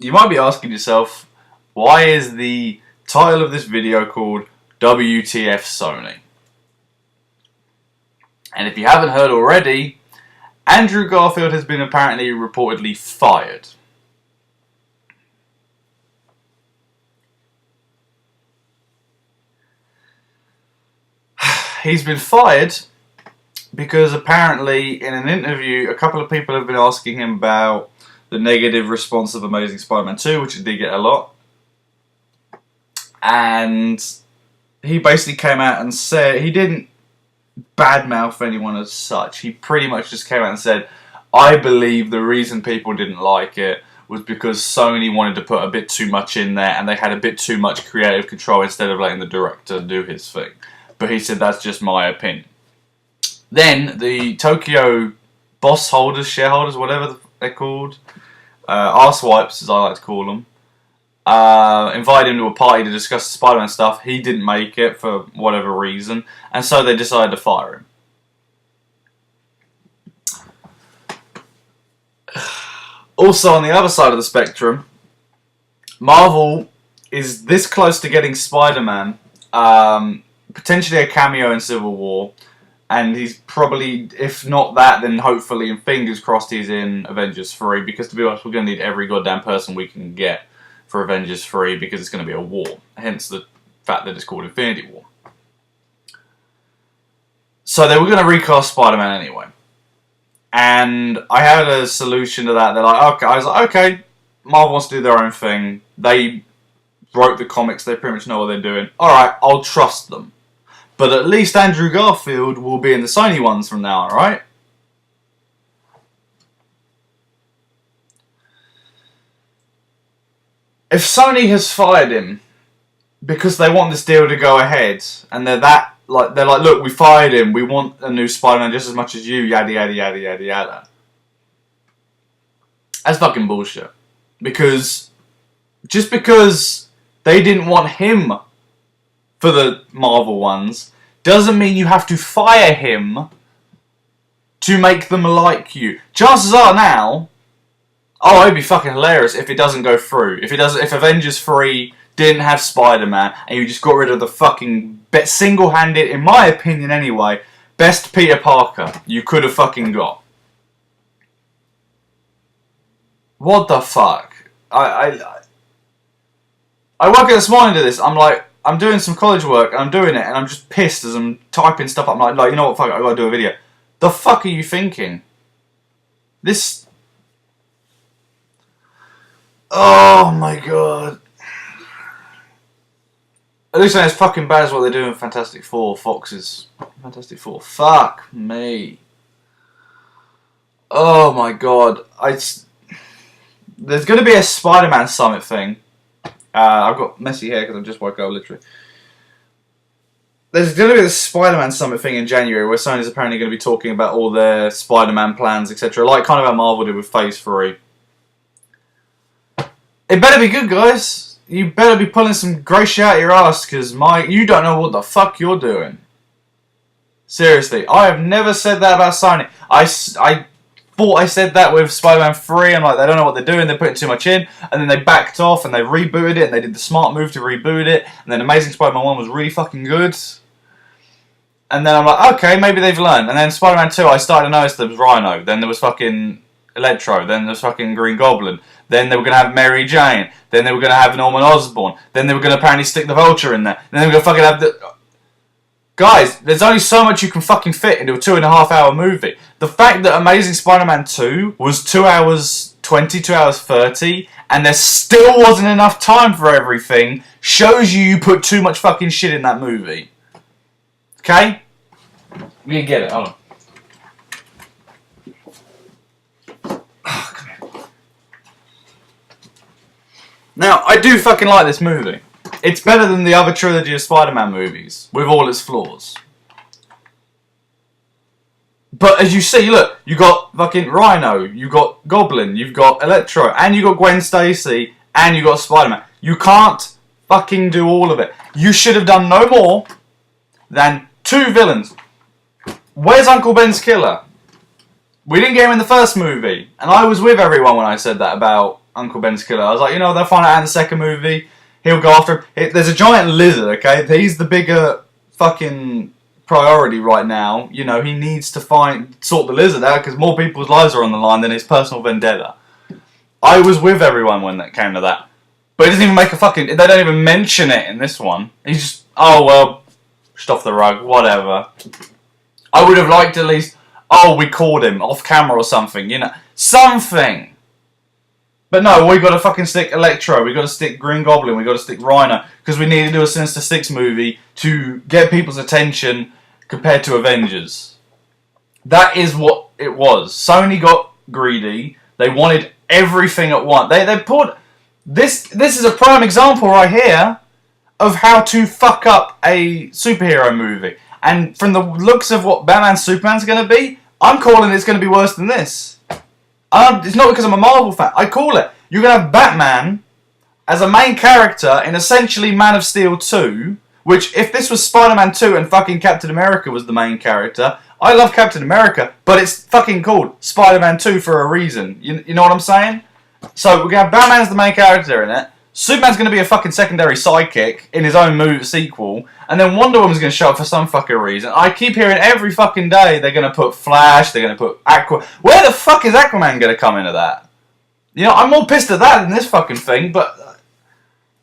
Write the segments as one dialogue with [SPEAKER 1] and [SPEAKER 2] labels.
[SPEAKER 1] You might be asking yourself, why is the title of this video called WTF Sony? And if you haven't heard already, Andrew Garfield has been apparently reportedly fired. He's been fired because apparently in an interview, a couple of people have been asking him about the negative response of Amazing Spider-Man 2, which he did get a lot. And he basically came out and said, he didn't badmouth anyone as such. He pretty much just came out and said, I believe the reason people didn't like it was because Sony wanted to put a bit too much in there and they had a bit too much creative control instead of letting the director do his thing. But he said that's just my opinion. Then the Tokyo boss holders, shareholders, whatever they're called, arsewipes as I like to call them, invited him to a party to discuss the Spider-Man stuff. He didn't make it for whatever reason, and so they decided to fire him. Also, on the other side of the spectrum, Marvel is this close to getting Spider-Man, potentially a cameo in Civil War, and he's probably, if not that, then hopefully, and fingers crossed, he's in Avengers 3, because to be honest, we're going to need every goddamn person we can get for Avengers 3, because it's going to be a war, hence the fact that it's called Infinity War. So they were going to recast Spider-Man anyway. And I had a solution to that. They're like, okay. I was like, okay, Marvel wants to do their own thing. They wrote the comics. They pretty much know what they're doing. Alright, I'll trust them. But at least Andrew Garfield will be in the Sony ones from now on, right? If Sony has fired him because they want this deal to go ahead, and they're like, look, we fired him, we want a new Spider-Man just as much as you, yada yada yada yada yada. That's fucking bullshit. Because just because they didn't want him for the Marvel ones doesn't mean you have to fire him to make them like you. Chances are now, oh, it'd be fucking hilarious if it doesn't go through. If Avengers 3 didn't have Spider-Man and you just got rid of the fucking single-handed, in my opinion anyway, best Peter Parker you could have fucking got. What the fuck? I woke up this morning to this. I'm like, I'm doing some college work and I'm doing it and I'm just pissed as I'm typing stuff up. I'm like, you know what, fuck it, I gotta do a video. The fuck are you thinking? This... Oh my god. At least it's fucking bad as what they're doing in Fantastic Four, Fox's Fantastic Four. Fuck me. Oh my god. There's going to be a Spider-Man Summit thing. I've got messy hair because I've just woke up, literally. There's going to be a Spider-Man Summit thing in January where Sony's apparently going to be talking about all their Spider-Man plans, etc. Like kind of how Marvel did with Phase 3. It better be good, guys. You better be pulling some grey shit out of your ass, because you don't know what the fuck you're doing. Seriously, I have never said that about Sony. I thought I said that with Spider-Man 3. I'm like, they don't know what they're doing, they're putting too much in. And then they backed off and they rebooted it, and they did the smart move to reboot it. And then Amazing Spider-Man 1 was really fucking good. And then I'm like, okay, maybe they've learned. And then Spider-Man 2, I started to notice there was Rhino. Then there was fucking Electro. Then there was fucking Green Goblin. Then they were going to have Mary Jane. Then they were going to have Norman Osborn. Then they were going to apparently stick the Vulture in there. Then they were going to fucking have the... Guys, there's only so much you can fucking fit into a 2.5 hour movie. The fact that Amazing Spider-Man 2 was 2 hours 20, 2 hours 30, and there still wasn't enough time for everything, shows you put too much fucking shit in that movie. Okay? You can get it, hold on. Now, I do fucking like this movie. It's better than the other trilogy of Spider-Man movies, with all its flaws. But as you see, look, you got fucking Rhino, you got Goblin, you've got Electro, and you got Gwen Stacy, and you got Spider-Man. You can't fucking do all of it. You should have done no more than 2 villains. Where's Uncle Ben's killer? We didn't get him in the first movie, and I was with everyone when I said that about Uncle Ben's killer. I was like, you know, they'll find out in the second movie. He'll go after him. There's a giant lizard, okay? He's the bigger fucking priority right now. You know, he needs to sort the lizard out because more people's lives are on the line than his personal vendetta. I was with everyone when that came to that. But it doesn't even make a fucking... They don't even mention it in this one. He's just... Oh, well, just off the rug, whatever. I would have liked at least... Oh, we called him off camera or something, you know. Something! But no, we got to fucking stick Electro, we got to stick Green Goblin, we got to stick Rhino, because we need to do a Sinister Six movie to get people's attention compared to Avengers. That is what it was. Sony got greedy. They wanted everything at once. They put... This is a prime example right here of how to fuck up a superhero movie. And from the looks of what Batman Superman's going to be, I'm calling it's going to be worse than this. It's not because I'm a Marvel fan. I call it. You're going to have Batman as a main character in essentially Man of Steel 2, which if this was Spider-Man 2 and fucking Captain America was the main character, I love Captain America, but it's fucking called Spider-Man 2 for a reason. You know what I'm saying? So we're going to have Batman as the main character in it. Superman's going to be a fucking secondary sidekick in his own sequel. And then Wonder Woman's going to show up for some fucking reason. I keep hearing every fucking day they're going to put Flash, they're going to put Aquaman. Where the fuck is Aquaman going to come into that? You know, I'm more pissed at that than this fucking thing, but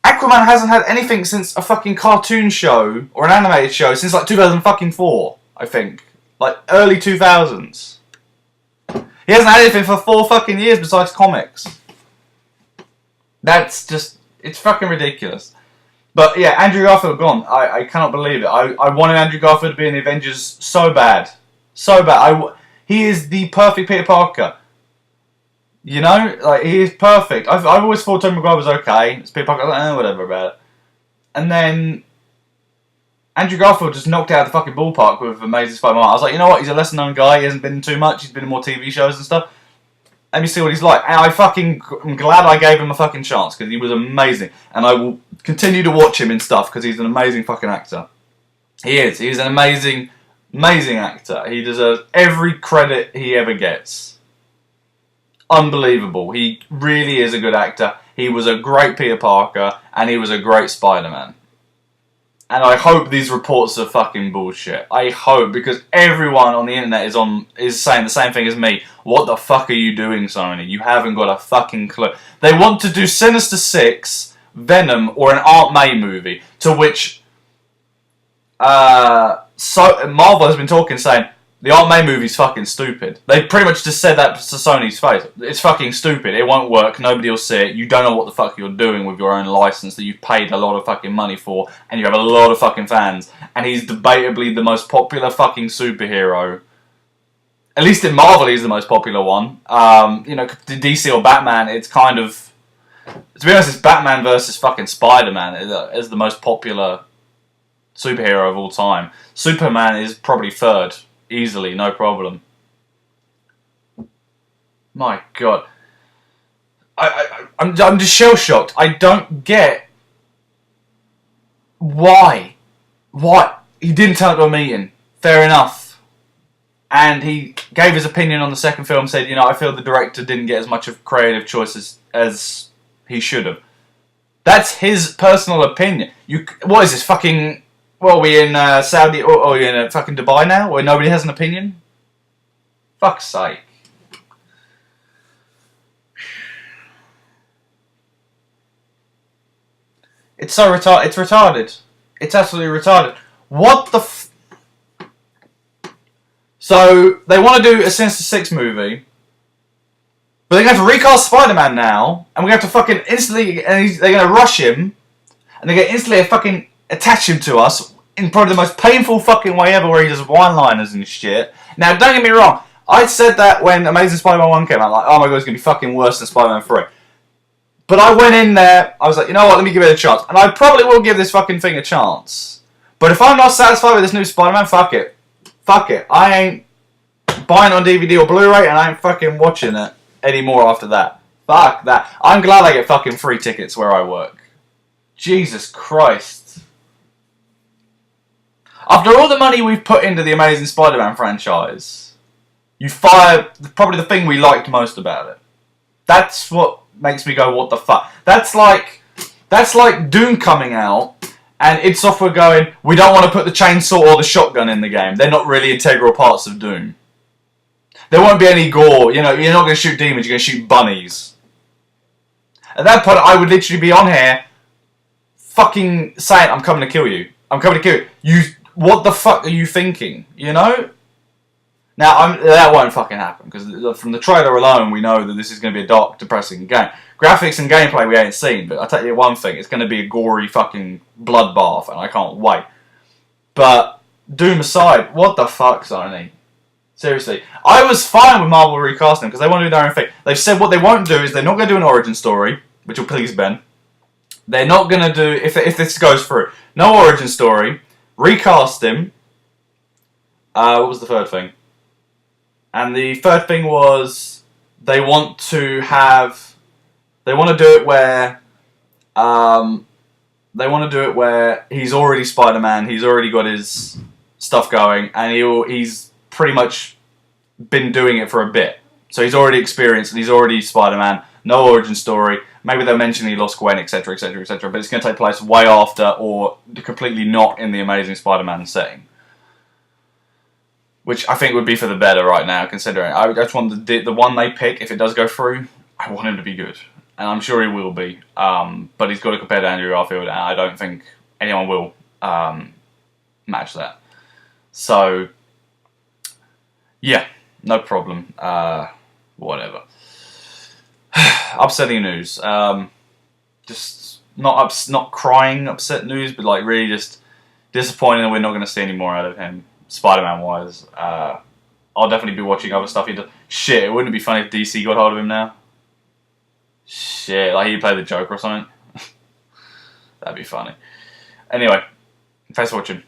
[SPEAKER 1] Aquaman hasn't had anything since a fucking cartoon show or an animated show since like 2004, I think. Like early 2000s. He hasn't had anything for 4 fucking years besides comics. That's just... It's fucking ridiculous. But yeah, Andrew Garfield gone. I cannot believe it. I wanted Andrew Garfield to be in the Avengers so bad. So bad. He is the perfect Peter Parker. You know? Like, he is perfect. I've always thought Tobey Maguire was okay. It's Peter Parker. I was like, whatever about it. And then... Andrew Garfield just knocked out of the fucking ballpark with Amazing Spider-Man. I was like, you know what? He's a lesser known guy. He hasn't been in too much. He's been in more TV shows and stuff. Let me see what he's like. And I'm glad I gave him a fucking chance because he was amazing. And I will continue to watch him in stuff because he's an amazing fucking actor. He is. He's an amazing, amazing actor. He deserves every credit he ever gets. Unbelievable. He really is a good actor. He was a great Peter Parker and he was a great Spider-Man. And I hope these reports are fucking bullshit. I hope, because everyone on the internet is saying the same thing as me. What the fuck are you doing, Sony? You haven't got a fucking clue. They want to do Sinister Six, Venom, or an Aunt May movie, to which Marvel has been talking, saying, the Aunt May movie's fucking stupid. They pretty much just said that to Sony's face. It's fucking stupid. It won't work. Nobody will see it. You don't know what the fuck you're doing with your own license that you've paid a lot of fucking money for, and you have a lot of fucking fans. And he's debatably the most popular fucking superhero. At least in Marvel, he's the most popular one. You know, DC or Batman, it's kind of... To be honest, it's Batman versus fucking Spider-Man as the most popular superhero of all time. Superman is probably third. Easily, no problem. My God. I'm just shell-shocked. I don't get... Why? What? He didn't turn up to a meeting. Fair enough. And he gave his opinion on the second film, said, you know, I feel the director didn't get as much of creative choices as he should have. That's his personal opinion. What is this, fucking... Well, are we in Saudi, or are we in fucking Dubai now, where nobody has an opinion? Fuck's sake. It's so retarded. It's retarded. It's absolutely retarded. What the So, they want to do a Sinister Six movie, but they're going to have to recast Spider-Man now, and we're going to have to fucking instantly, and they're going to rush him, and they're going to instantly fucking attach him to us in probably the most painful fucking way ever, where he does one-liners and shit. Now, don't get me wrong, I said that when Amazing Spider-Man 1 came out, like, oh my god, it's going to be fucking worse than Spider-Man 3. But I went in there, I was like, you know what, let me give it a chance. And I probably will give this fucking thing a chance. But if I'm not satisfied with this new Spider-Man, fuck it. Fuck it. I ain't buying it on DVD or Blu-ray, and I ain't fucking watching it anymore after that. Fuck that. I'm glad I get fucking free tickets where I work. Jesus Christ. After all the money we've put into the Amazing Spider-Man franchise, you fire probably the thing we liked most about it. That's what makes me go, what the fuck? That's like Doom coming out and id Software going, we don't want to put the chainsaw or the shotgun in the game. They're not really integral parts of Doom. There won't be any gore. You know, you're not going to shoot demons. You're going to shoot bunnies. At that point, I would literally be on here, fucking saying, "I'm coming to kill you. I'm coming to kill you." What the fuck are you thinking? You know. Now, that won't fucking happen because from the trailer alone, we know that this is going to be a dark, depressing game. Graphics and gameplay we ain't seen, but I tell you one thing: it's going to be a gory fucking bloodbath, and I can't wait. But Doom aside, what the fuck, Sony? Seriously, I was fine with Marvel recasting because they want to do their own thing. They've said what they won't do is they're not going to do an origin story, which will please Ben. They're not going to do, if this goes through, no origin story, recast him. What was the third thing? And the third thing was they want to do it where he's already Spider-Man, he's already got his stuff going, and he's pretty much been doing it for a bit. So he's already experienced and he's already Spider-Man, no origin story. Maybe they'll mention he lost Gwen, etc, etc, etc, but it's going to take place way after or completely not in the Amazing Spider-Man setting. Which I think would be for the better right now, considering I just want the one they pick, if it does go through, I want him to be good. And I'm sure he will be. But he's got to compare to Andrew Garfield, and I don't think anyone will match that. So, yeah, no problem. Whatever. Upsetting news. Just not crying upset news, but like really just disappointing that we're not going to see any more out of him, Spider-Man wise. I'll definitely be watching other stuff he does. Shit, it wouldn't it be funny if DC got hold of him now? Shit, like he played the Joker or something. That'd be funny. Anyway, thanks for watching.